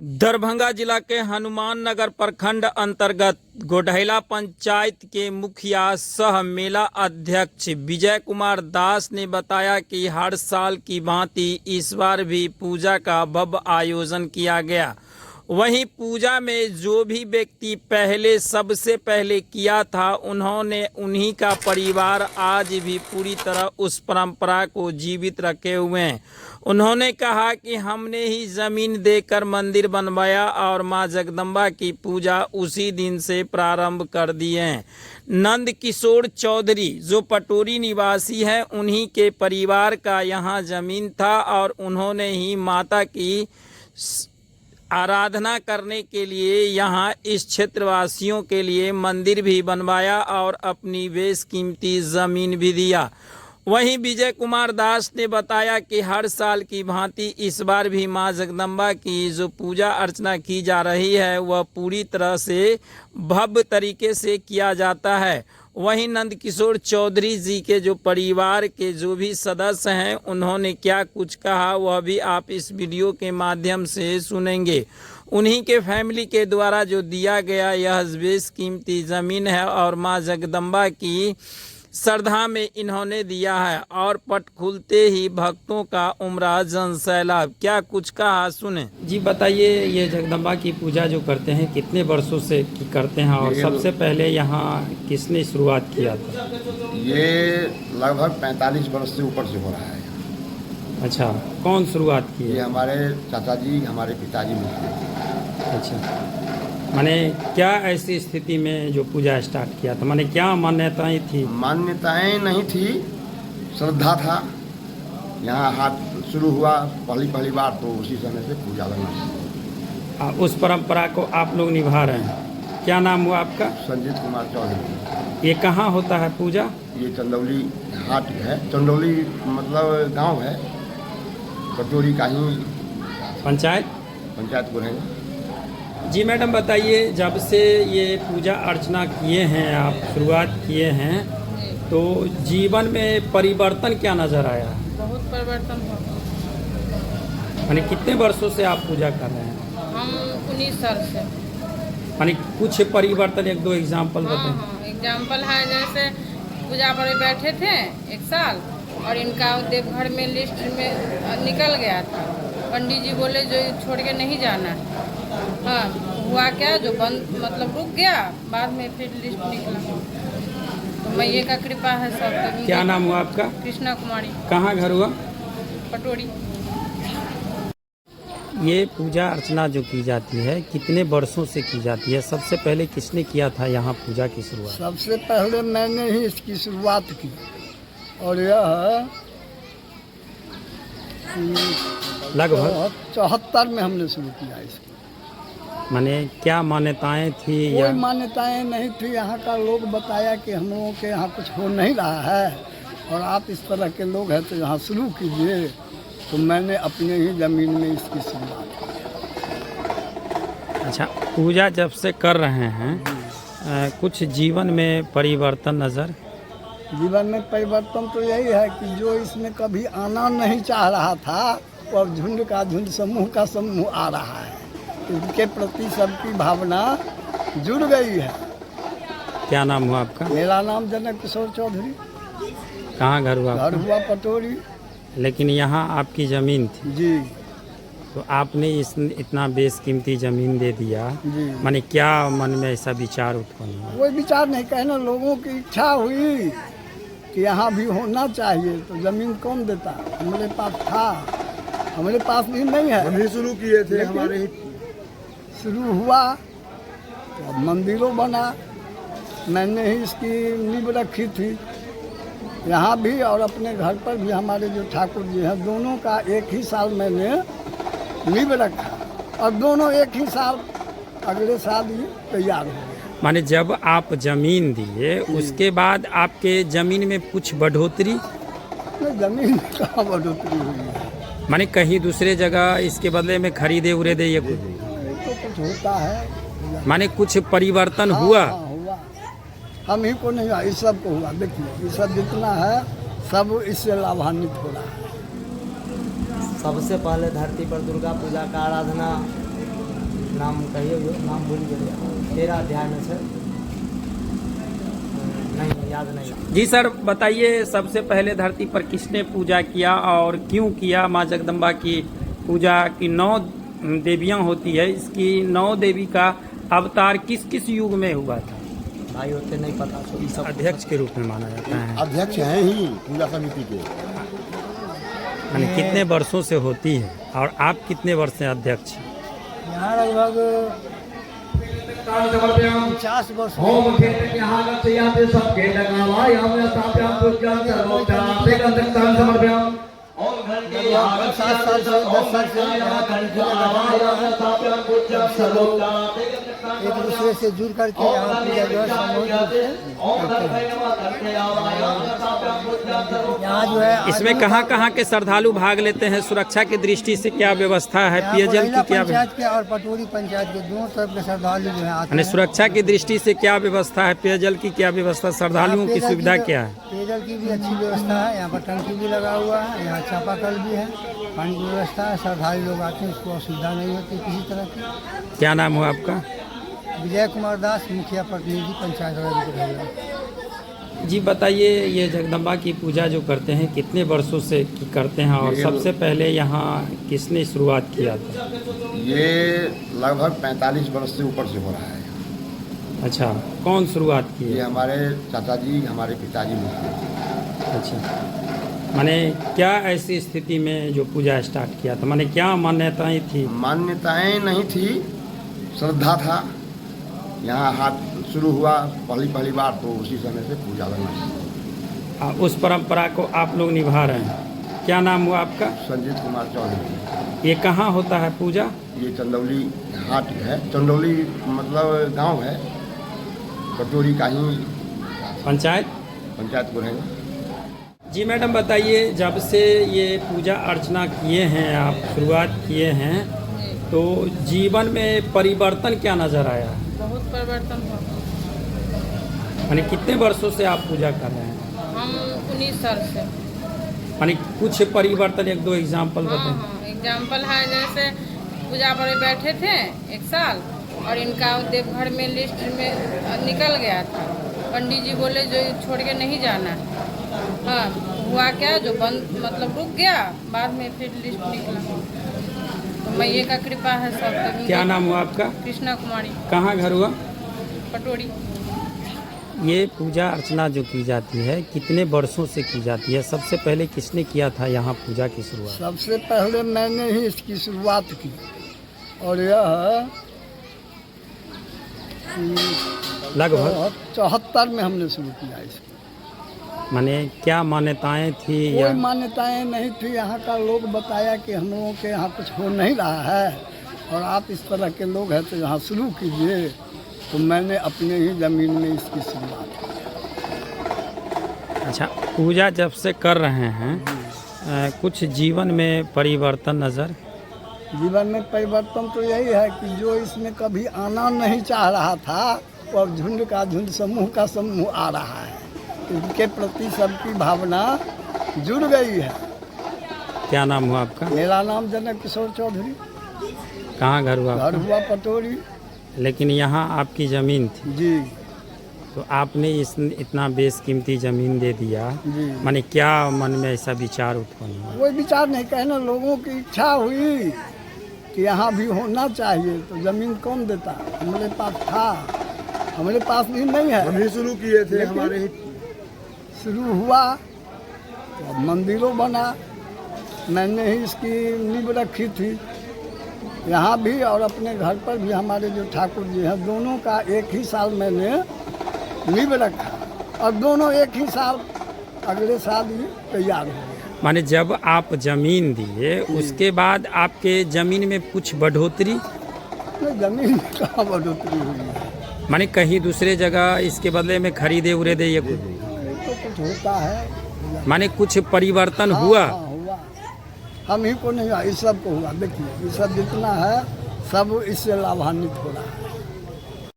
दरभंगा जिला के हनुमान नगर प्रखंड अंतर्गत गोढ़ैला पंचायत के मुखिया सह मेला अध्यक्ष विजय कुमार दास ने बताया कि हर साल की भांति इस बार भी पूजा का भव्य आयोजन किया गया। वहीं पूजा में जो भी व्यक्ति पहले सबसे पहले किया था उन्हीं का परिवार आज भी पूरी तरह उस परंपरा को जीवित रखे हुए हैं। उन्होंने कहा कि हमने ही जमीन देकर मंदिर बनवाया और मां जगदम्बा की पूजा उसी दिन से प्रारंभ कर दी है। नंद किशोर चौधरी जो पटोरी निवासी हैं, उन्हीं के परिवार का यहाँ जमीन था और उन्होंने ही माता की आराधना करने के लिए यहाँ इस क्षेत्रवासियों के लिए मंदिर भी बनवाया और अपनी बेशकीमती ज़मीन भी दिया। वहीं विजय कुमार दास ने बताया कि हर साल की भांति इस बार भी मां जगदम्बा की जो पूजा अर्चना की जा रही है वह पूरी तरह से भव्य तरीके से किया जाता है। वहीं नंद किशोर चौधरी जी के जो परिवार के जो भी सदस्य हैं उन्होंने क्या कुछ कहा वह भी आप इस वीडियो के माध्यम से सुनेंगे। उन्हीं के फैमिली के द्वारा जो दिया गया यह बेशकीमती ज़मीन है और मां जगदम्बा की श्रद्धा में इन्होंने दिया है और पट खुलते ही भक्तों का उमड़ा जन सैलाब। क्या कुछ कहा सुने जी। बताइए, ये जगदम्बा की पूजा जो करते हैं कितने वर्षों से करते हैं और सबसे पहले यहाँ किसने शुरुआत किया था? ये लगभग 45 वर्ष से ऊपर से हो रहा है। अच्छा, कौन शुरुआत की है? ये हमारे चाचा जी, हमारे पिताजी मिलते। अच्छा, माने क्या ऐसी स्थिति में जो पूजा स्टार्ट किया था, माने क्या मान्यताएं थी? मान्यताएं नहीं थी, श्रद्धा था। यहाँ हाथ शुरू हुआ पहली बार तो उसी समय से पूजा लगना। उस परंपरा को आप लोग निभा रहे हैं। क्या नाम हुआ आपका? संजीत कुमार चौधरी। ये कहाँ होता है पूजा? ये चंदौली हाट है, चंदौली मतलब गांव है, पटोरी का ही पंचायत गोढ़ैला। जी मैडम, बताइए, जब से ये पूजा अर्चना किए हैं आप, शुरुआत किए हैं, तो जीवन में परिवर्तन क्या नज़र आया? बहुत परिवर्तन हुआ। यानी कितने वर्षों से आप पूजा कर रहे हैं? हम 19 साल से। यानी कुछ परिवर्तन, एक दो एग्जाम्पल बताएं। हाँ, एग्जाम्पल है, जैसे पूजा पर बैठे थे एक साल और इनका देवघर में लिस्ट में निकल गया था। पंडित जी बोले जो छोड़ के नहीं जाना। हाँ, हुआ क्या, जो बंद मतलब रुक गया, बाद में फिर लिस्ट निकला। तो मैया का कृपा है सब। क्या नाम हुआ आपका? कृष्णा कुमारी। कहाँ घर हुआ? पटोरी। ये पूजा अर्चना जो की जाती है कितने वर्षों से की जाती है? सबसे पहले किसने किया था यहाँ पूजा की शुरुआत? सबसे पहले मैंने ही इसकी शुरुआत की और यह लगभग 74 में हमने शुरू किया इसको। माने क्या मान्यताएं थी? कोई मान्यताएं नहीं थी। यहाँ का लोग बताया कि हम लोगों के यहाँ कुछ हो नहीं रहा है और आप इस तरह के लोग हैं तो यहाँ शुरू कीजिए। तो मैंने अपने ही ज़मीन में इसकी शुरुआत की। अच्छा, पूजा जब से कर रहे हैं कुछ जीवन में परिवर्तन नज़र? जीवन में परिवर्तन तो यही है कि जो इसमें कभी आना नहीं चाह रहा था और झुंड का झुंड, समूह का समूह आ रहा है। इनके प्रति सबकी भावना जुड़ गई है। क्या नाम हुआ आपका? मेरा नाम जनक किशोर चौधरी। कहाँ घर हुआ? घर हुआ पटोरी। लेकिन यहाँ आपकी ज़मीन थी जी। तो आपने इतना बेशकीमती ज़मीन दे दिया, जी। माने क्या मन में ऐसा विचार उत्पन्न हुआ? कोई विचार नहीं, कहना लोगों की इच्छा हुई कि यहाँ भी होना चाहिए। तो ज़मीन कौन देता? हमारे पास था, हमारे पास भी नहीं है। हम ही शुरू किए थे, हमारे ही शुरू हुआ तो अब मंदिरों बना। मैंने ही इसकी नींव रखी थी यहाँ भी और अपने घर पर भी। हमारे जो ठाकुर जी हैं दोनों का एक ही साल मैंने नींव रखा और दोनों एक ही साल अगले साल ही तैयार हो गए। माने जब आप ज़मीन दिए उसके बाद आपके ज़मीन में कुछ बढ़ोतरी? ज़मीन कहाँ बढ़ोतरी हुई है? माने कहीं दूसरे जगह इसके बदले में खरीदे उरेदे ये कुछ? तो कुछ होता है, माने कुछ परिवर्तन हुआ? हाँ, हुआ। हम ही को नहीं हुआ, इस सब को हुआ। देखिए ये सब जितना है सब इससे लाभान्वित हो रहा है। सबसे पहले धरती पर दुर्गा पूजा का आराधना नाम कहिए जो नाम भूल गए 13 अध्याय में से नहीं याद नहीं। जी सर, बताइए सबसे पहले धरती पर किसने पूजा किया और क्यों किया? माँ जगदम्बा की पूजा की 9 देवियाँ होती है, इसकी 9 देवी का अवतार किस किस युग में हुआ था? भाई होते नहीं पता तो सब अध्यक्ष के रूप में माना जाता है। अध्यक्ष हैं ही पूजा समिति के। यानी कितने वर्षों से होती है और आप कितने वर्ष से अध्यक्ष हैं? यहाँ लगभग 50 वर्ष होम क्षेत्र यहाँ गच्छयाते सबके लगावा यहाँ स्थाप्याम पूज्याम सर्वोपचारां ते गंधक्तां समर्पयाम और घर के यहाँ 7 साल से 10 साल से यहाँ स्थाप्याम पूज्याम सर्वोपचारां ते एक दूसरे से जुड़ करके यहाँ पूजा जो है सामूहिक रूप से करते हैं। यहाँ जो है इसमें कहाँ कहाँ के श्रद्धालु भाग लेते हैं? सुरक्षा की दृष्टि से क्या व्यवस्था है? यहाँ पेयजल महिला की क्या पंचायत के और पटोरी पंचायत के दोनों तरफ के श्रद्धालु जो है आते यानी हैं। सुरक्षा की दृष्टि से क्या व्यवस्था है? पेयजल की क्या व्यवस्था? श्रद्धालुओं की पेयजल सुविधा क्या है? पेयजल की भी अच्छी व्यवस्था है। यहाँ पर टंकी भी लगा हुआ है, यहाँ चापाकल भी है, पानी की व्यवस्था है। श्रद्धालु लोग आते हैं, उसको असुविधा नहीं होती किसी तरह की। क्या नाम हुआ आपका? विजय कुमार दास, मुखिया प्रतिनिधि पंचायत रवि। जी बताइए, ये जगदम्बा की पूजा जो करते हैं कितने वर्षों से करते हैं और सबसे पहले यहाँ किसने शुरुआत किया था? ये लगभग 45 वर्ष से ऊपर से हो रहा है। अच्छा, कौन शुरुआत की ये है? हमारे चाचा जी, हमारे पिताजी मुखिया। अच्छा, माने क्या ऐसी स्थिति में जो पूजा स्टार्ट किया था, माने क्या मान्यताएं थी? मान्यताएं नहीं थी, श्रद्धा था। यहाँ हाथ शुरू हुआ पहली बार तो उसी समय से पूजा लगना शुरू। उस परंपरा को आप लोग निभा रहे हैं। क्या नाम हुआ आपका? संजीत कुमार चौधरी। ये कहाँ होता है पूजा? ये चंदौली हाट है, चंदौली मतलब गांव है, कटोरी का ही पंचायत बुढ़ेगा। जी मैडम बताइए, जब से ये पूजा अर्चना किए हैं, आप शुरुआत किए हैं, तो जीवन में परिवर्तन क्या नज़र आया? बहुत परिवर्तन हुआ। यानी कितने वर्षों से आप पूजा कर रहे हैं? हम 19 साल से। यानी कुछ परिवर्तन, 1-2 एग्जाम्पल बताएं। हाँ, एग्जाम्पल है जैसे पूजा पर बैठे थे 1 साल और इनका देवघर में लिस्ट में निकल गया था। पंडित जी बोले जो छोड़ के नहीं जाना। हाँ, हुआ क्या, जो बंद मतलब रुक गया, बाद में फिर लिस्ट निकला। तो मैया का कृपा है सब तक। क्या नाम हुआ आपका? कृष्णा कुमारी, कहाँ घर हुआ? पटोरी। ये पूजा अर्चना जो की जाती है कितने वर्षों से की जाती है? सबसे पहले किसने किया था यहाँ पूजा की शुरुआत? सबसे पहले मैंने ही इसकी शुरुआत की और यह लगभग 74 में हमने शुरू किया इसको। माने क्या मान्यताएं थी कोई या मान्यताएं नहीं थी। यहाँ का लोग बताया कि हम लोगों के यहाँ कुछ हो नहीं रहा है और आप इस तरह के लोग हैं तो यहाँ शुरू कीजिए। तो मैंने अपने ही ज़मीन में इसकी शुरुआत की। अच्छा, पूजा जब से कर रहे हैं कुछ जीवन में परिवर्तन नज़र? जीवन में परिवर्तन तो यही है कि जो इसमें कभी आना नहीं चाह रहा था वो अब झुंड का झुंड, समूह का समूह आ रहा है। इनके प्रति सबकी भावना जुड़ गई है। क्या नाम हुआ आपका? मेरा नाम जनक किशोर चौधरी। कहाँ घर हुआ घर आपका? हुआ पटोरी। लेकिन यहाँ आपकी ज़मीन थी, जी तो आपने इतना बेशकीमती ज़मीन दे दिया, जी। माने क्या मन में ऐसा विचार उत्पन्न हुआ? कोई विचार नहीं, कहना लोगों की इच्छा हुई कि यहाँ भी होना चाहिए। तो ज़मीन कौन देता? हमारे पास था, हमारे पास भी नहीं है। हम ही शुरू किए थे, लेकिन हमारे ही शुरू हुआ तो मंदिरों बना। मैंने ही इसकी नींव रखी थी। यहाँ भी और अपने घर पर भी हमारे जो ठाकुर जी हैं, दोनों का एक ही साल मैंने नींव रखा और दोनों एक ही साल अगले साल ही तैयार हो गए। माने जब आप ज़मीन दिए उसके बाद आपके ज़मीन में कुछ बढ़ोतरी? नहीं, ज़मीन में कहाँ बढ़ोतरी हुई है। माने कहीं दूसरे जगह इसके बदले में खरीदे उरेदे ये कुछ? तो कुछ होता है। माने कुछ परिवर्तन हाँ, हुआ? हाँ, हुआ। हम ही को नहीं हुआ, इस सब को हुआ। देखिए ये सब जितना है सब इससे लाभान्वित हो रहा है।